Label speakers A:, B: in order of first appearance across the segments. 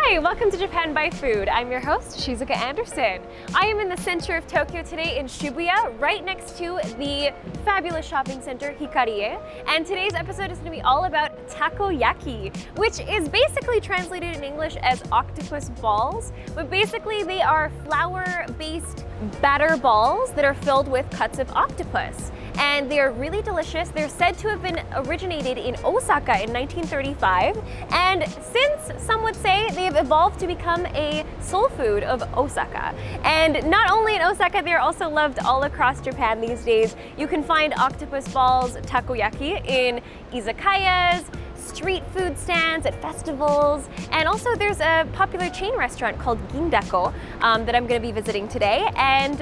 A: Hi, welcome to Japan by Food. I'm your host, Shizuka Anderson. I am in the center of Tokyo today in Shibuya, right next to the fabulous shopping center Hikarie. And today's episode is going to be all about takoyaki, which is basically translated in English as octopus balls. But basically they are flour-based batter balls that are filled with cuts of octopus. And they are really delicious. They're said to have been originated in Osaka in 1935. And since some would say they have evolved to become a soul food of Osaka. And not only in Osaka, they're also loved all across Japan these days. You can find octopus balls, takoyaki, in izakayas, street food stands, at festivals, and also there's a popular chain restaurant called Gindaco that I'm going to be visiting today, and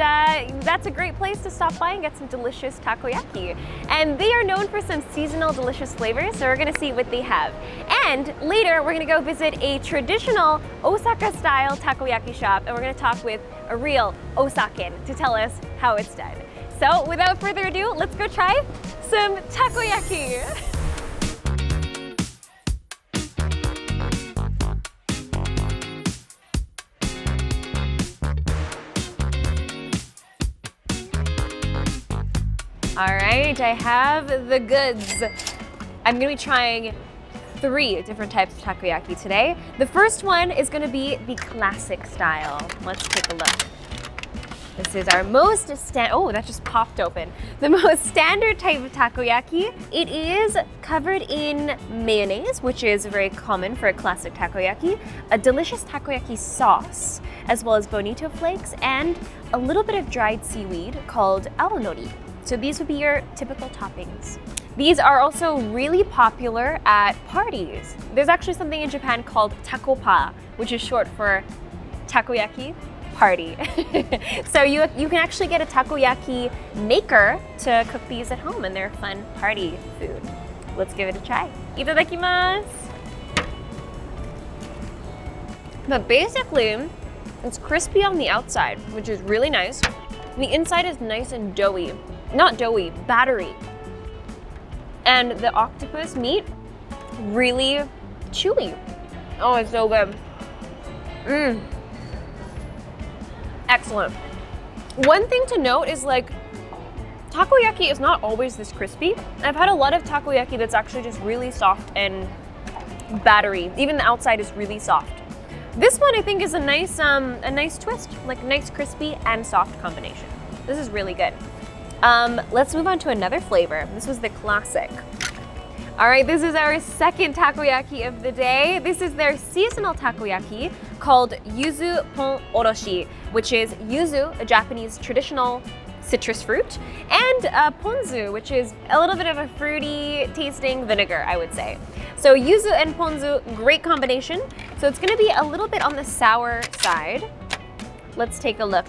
A: that's a great place to stop by and get some delicious takoyaki. And they are known for some seasonal delicious flavors, so we're going to see what they have. And later we're going to go visit a traditional Osaka-style takoyaki shop, and we're going to talk with a real Osakan to tell us how it's done. So without further ado, let's go try some takoyaki. All right, I have the goods. I'm gonna be trying 3 different types of takoyaki today. The first one is gonna be the classic style. Let's take a look. This is our most oh, that just popped open. The most standard type of takoyaki. It is covered in mayonnaise, which is very common for a classic takoyaki, a delicious takoyaki sauce, as well as bonito flakes, and a little bit of dried seaweed called aonori. So these would be your typical toppings. These are also really popular at parties. There's actually something in Japan called takopa, which is short for takoyaki party. So you can actually get a takoyaki maker to cook these at home, and they're a fun party food. Let's give it a try. Itadakimasu! But basically, it's crispy on the outside, which is really nice. The inside is nice and doughy. Not doughy, battery. And the octopus meat, really chewy. Oh, it's so good. Excellent. One thing to note is takoyaki is not always this crispy. I've had a lot of takoyaki that's actually just really soft and battery. Even the outside is really soft. This one I think is a nice twist, like nice crispy and soft combination. This is really good. Let's move on to another flavor. This was the classic. All right, this is our second takoyaki of the day. This is their seasonal takoyaki called Yuzupon oroshi, which is yuzu, a Japanese traditional citrus fruit, and ponzu, which is a little bit of a fruity tasting vinegar, I would say. So yuzu and ponzu, great combination. So it's gonna be a little bit on the sour side. Let's take a look.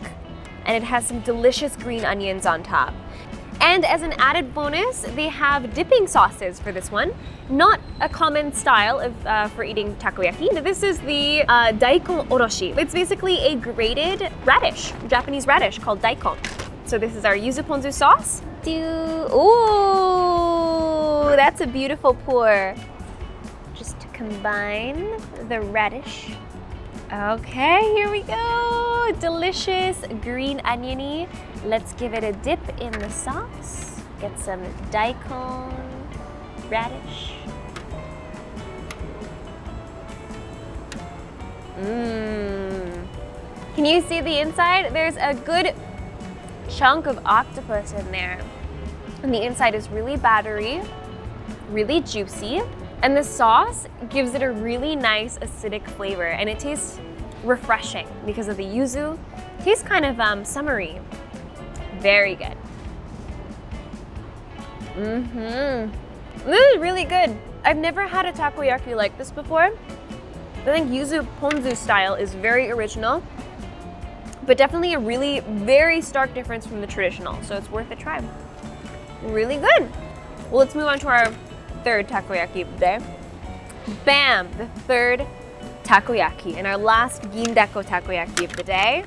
A: And it has some delicious green onions on top. And as an added bonus, they have dipping sauces for this one. Not a common style of for eating takoyaki. This is the daikon oroshi. It's basically a grated radish, Japanese radish called daikon. So this is our yuzu ponzu sauce. Ooh, that's a beautiful pour. Just to combine the radish. Okay, here we go. Delicious green oniony. Let's give it a dip in the sauce. Get some daikon, radish. Can you see the inside? There's a good chunk of octopus in there. And the inside is really battery, really juicy. And the sauce gives it a really nice acidic flavor, and it tastes refreshing because of the yuzu. It tastes kind of summery. Very good. This is really good. I've never had a takoyaki like this before. I think yuzu ponzu style is very original, but definitely a really very stark difference from the traditional, so it's worth a try. Really good. Well, let's move on to our third takoyaki of the day. Bam! The third takoyaki and our last Gindaco takoyaki of the day.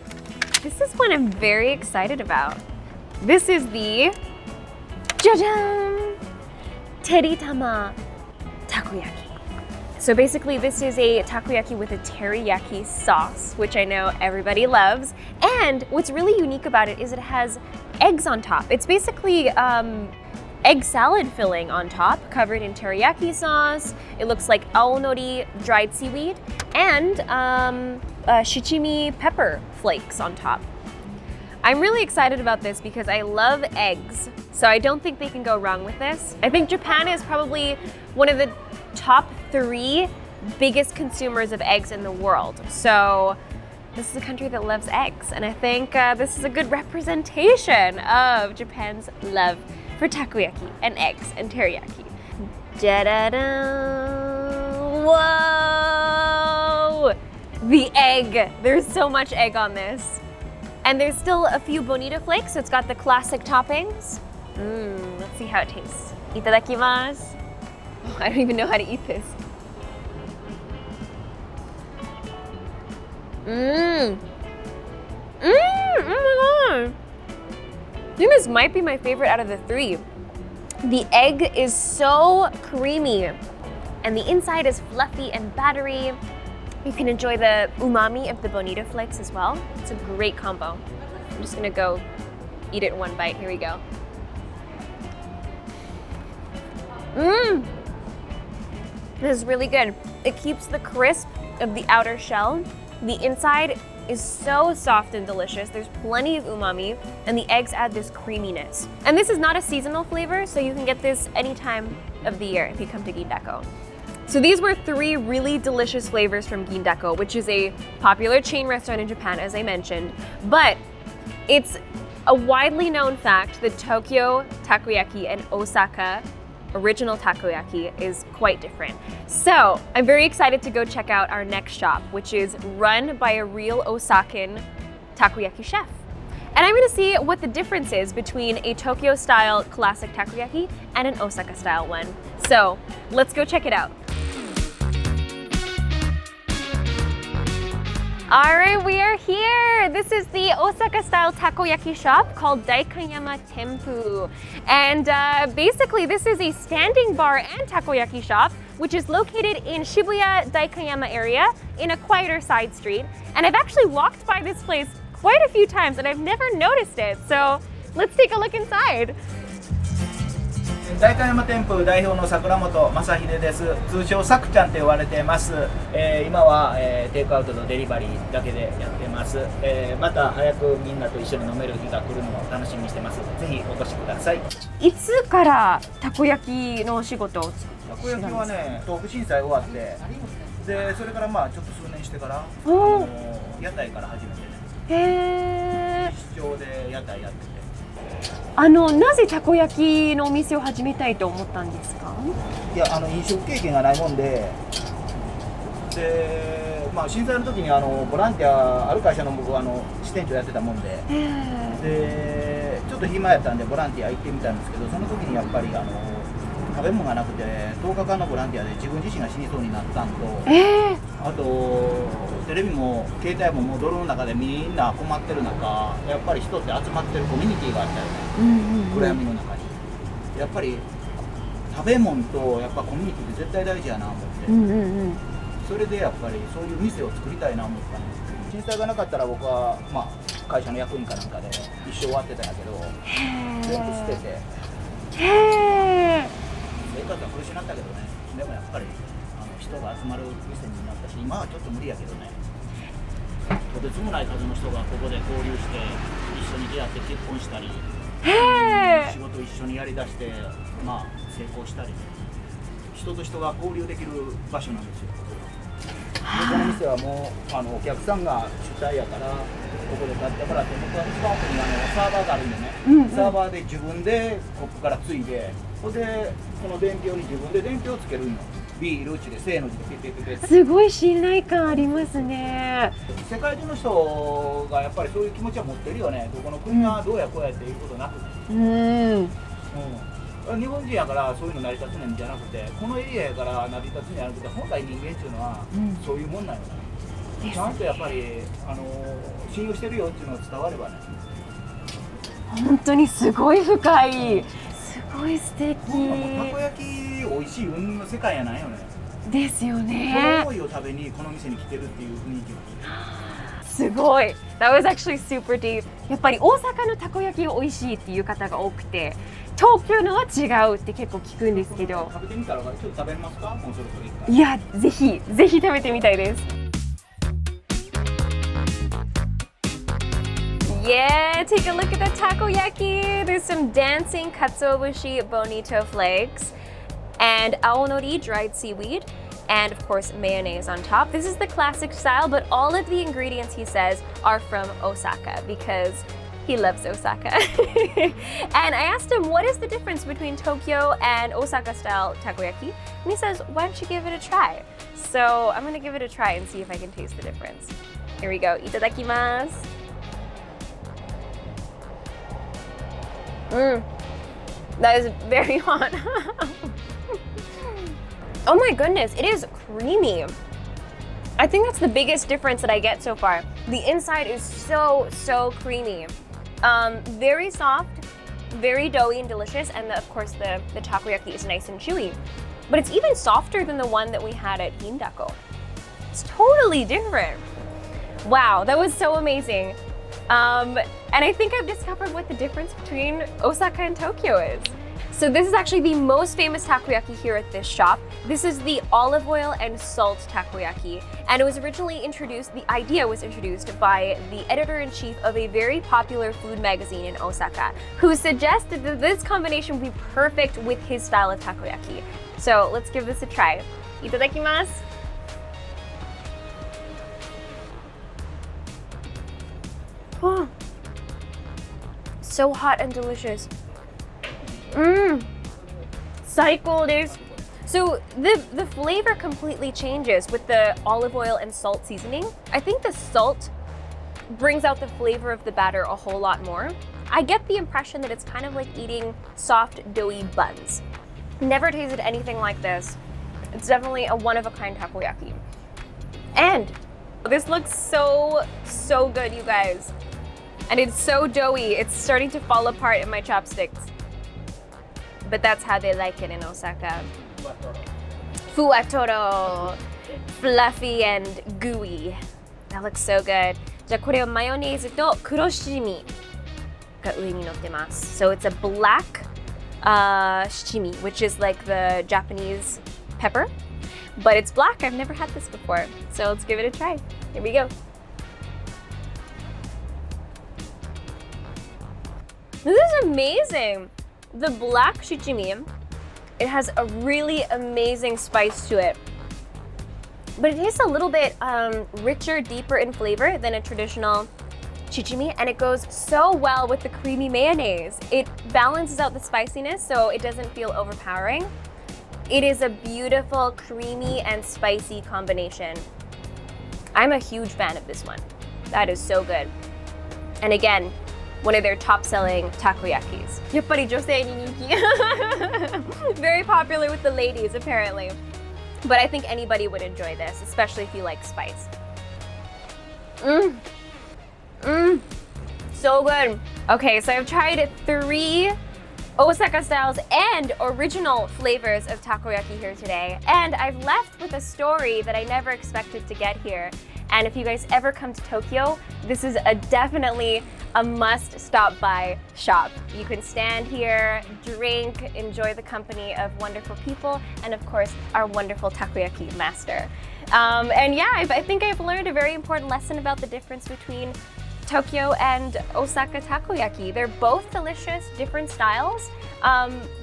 A: This is one I'm very excited about. This is the Teritama Takoyaki. So basically this is a takoyaki with a teriyaki sauce, which I know everybody loves. And what's really unique about it is it has eggs on top. It's basically egg salad filling on top, covered in teriyaki sauce. It looks like aonori, dried seaweed, and shichimi pepper flakes on top. I'm really excited about this because I love eggs, so I don't think they can go wrong with this. I think Japan is probably one of the top 3 biggest consumers of eggs in the world. So this is a country that loves eggs, and I think this is a good representation of Japan's love for takoyaki and eggs and teriyaki. Da-da-da! Whoa! The egg! There's so much egg on this. And there's still a few bonito flakes, so it's got the classic toppings. Let's see how it tastes. Itadakimasu. Oh, I don't even know how to eat this. Oh my god! I think this might be my favorite out of the 3. The egg is so creamy, and the inside is fluffy and battery. You can enjoy the umami of the bonito flakes as well. It's a great combo. I'm just gonna go eat it in one bite. Here we go. This is really good. It keeps the crisp of the outer shell. The inside is so soft and delicious. There's plenty of umami, and the eggs add this creaminess. And this is not a seasonal flavor, so you can get this any time of the year if you come to Gindaco. So these were 3 really delicious flavors from Gindaco, which is a popular chain restaurant in Japan, as I mentioned. But it's a widely known fact that Tokyo takoyaki and Osaka original takoyaki is quite different. So I'm very excited to go check out our next shop, which is run by a real Osakan takoyaki chef. And I'm gonna see what the difference is between a Tokyo-style classic takoyaki and an Osaka-style one. So let's go check it out. All right, we are here. This is the Osaka-style takoyaki shop called Daikanyama Tempu. And basically, this is a standing bar and takoyaki shop, which is located in Shibuya Daikanyama area in a quieter side street. And I've actually walked by this place quite a few times and I've never noticed it. So let's take a look inside.
B: 代官山店舗代表の桜本正秀です。通称サクちゃんと言われています。今は、テイクアウトとデリバリーだけでやってます。また早くみんなと一緒に飲める日が来るのを楽しみにしてます。ぜひお越しください。
A: いつからたこ焼きのお仕事を
B: たこ焼きはね、東北震災終わって、でそれからまあちょっと数年してから、屋台から始めてね。市場で屋台やってて。
A: なぜたこ焼きのお店を始めたいと思ったんですか？
B: いや、飲食経験がないもんで、まあ、震災の時にボランティアある会社の僕は支店長やってたもんで、ちょっと暇やったんでボランティア行ってみたんですけど、その時にやっぱり食べ物がなくて10日間のボランティアで自分自身が死にそうになったんと、あとテレビも携帯ももう泥の中でみんな困ってる中、やっぱり人って集まってるコミュニティがあったよね、暗闇の中に。やっぱり食べ物とやっぱコミュニティって絶対大事やなと思って、それでやっぱりそういう店を作りたいなと思ったんです。震災がなかったら僕は、まあ、会社の役員かなんかで一生終わってたんやけど、全部捨てて。生活は苦しくなったけどね、でもやっぱり人が集まる店になったし、今はちょっと無理やけどね、とてつもない数の人がここで交流して一緒に出会って結婚したり、仕事一緒にやりだして、まあ、成功したり、人と人が交流できる場所なんですよ。でこの店はもうお客さんが主体やからここで立ってもらって、僕は一番奥にサーバーがあるんでね、サーバーで自分でコップからついで、それでこの伝票に自分で伝票をつけるんよ。ビールうちでせーの字でピッピッピッピッ。
A: すごい信頼感ありますね。
B: 世界中の人がやっぱりそういう気持ちは持ってるよね。どこの国はどうやこうやっていうことなくて、日本人やからそういうの成り立つねんじゃなくて、このエリアやから成り立つんじゃなくて、本来人間っていうのはそういうもんなんよね。ちゃんとやっぱり信用してるよっていうのが伝わればね。
A: 本当にすごい深い、すごい素敵。
B: たこ焼き美味しい運の世界やないよね。
A: ですよ
B: その
A: ね。
B: 思いを食べにこの店に来てるっていう雰囲気も。
A: すごい。That was actually super deep. やっぱり大阪のたこ焼きが美味しいっていう方が多くて、東京のは違うって結構聞くんですけど。
B: 食べてみたらちょっと食べれますか？もうそろそろ一回。
A: いや、ぜひ食べてみたいです。Yeah, take a look at the takoyaki. There's some dancing katsuobushi bonito flakes and aonori dried seaweed. And of course, mayonnaise on top. This is the classic style, but all of the ingredients, he says, are from Osaka because he loves Osaka. And I asked him, what is the difference between Tokyo and Osaka style takoyaki? And he says, why don't you give it a try? So I'm gonna give it a try and see if I can taste the difference. Here we go. Itadakimasu. That is very hot. Oh my goodness, it is creamy. I think that's the biggest difference that I get so far. The inside is so creamy. Very soft, very doughy and delicious, and of course the takoyaki is nice and chewy. But it's even softer than the one that we had at Gindaco. It's totally different. Wow, that was so amazing. And I think I've discovered what the difference between Osaka and Tokyo is. So this is actually the most famous takoyaki here at this shop. This is the olive oil and salt takoyaki. And it was originally introduced, the idea was introduced by the editor-in-chief of a very popular food magazine in Osaka, who suggested that this combination would be perfect with his style of takoyaki. So let's give this a try. Itadakimasu. Oh, so hot and delicious. Saiko desu. So the flavor completely changes with the olive oil and salt seasoning. I think the salt brings out the flavor of the batter a whole lot more. I get the impression that it's kind of like eating soft, doughy buns. Never tasted anything like this. It's definitely a one-of-a-kind takoyaki. And this looks so good, you guys. And it's so doughy, it's starting to fall apart in my chopsticks. But that's how they like it in Osaka. Fuatoro. Fluffy and gooey. That looks so good. じゃあこれをマヨネーズと黒七味が上に乗ってます。So it's a black shichimi, which is like the Japanese pepper. But it's black, I've never had this before. So let's give it a try. Here we go. This is amazing. The black shichimi, it has a really amazing spice to it. But it tastes a little bit richer, deeper in flavor than a traditional shichimi, and it goes so well with the creamy mayonnaise. It balances out the spiciness so it doesn't feel overpowering. It is a beautiful, creamy and spicy combination. I'm a huge fan of this one. That is so good. And again, one of their top-selling takoyakis. やっぱり女性に人気. Very popular with the ladies, apparently. But I think anybody would enjoy this, especially if you like spice. So good. Okay, so I've tried 3 Osaka styles and original flavors of takoyaki here today. And I've left with a story that I never expected to get here. And if you guys ever come to Tokyo, this is definitely a must stop by shop. You can stand here, drink, enjoy the company of wonderful people, and of course, our wonderful takoyaki master. And yeah, I think I've learned a very important lesson about the difference between Tokyo and Osaka takoyaki. They're both delicious, different styles,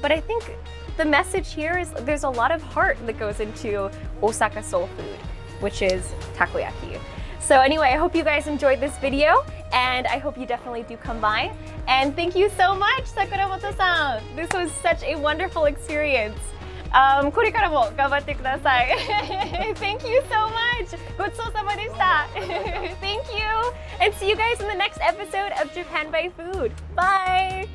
A: but I think the message here is there's a lot of heart that goes into Osaka soul food, which is takoyaki. So anyway, I hope you guys enjoyed this video, and I hope you definitely do come by. And thank you so much, Sakuramoto-san. This was such a wonderful experience. これからも頑張ってください。Thank you so much. ごちそうさまでした。Thank you. And see you guys in the next episode of Japan by Food. Bye.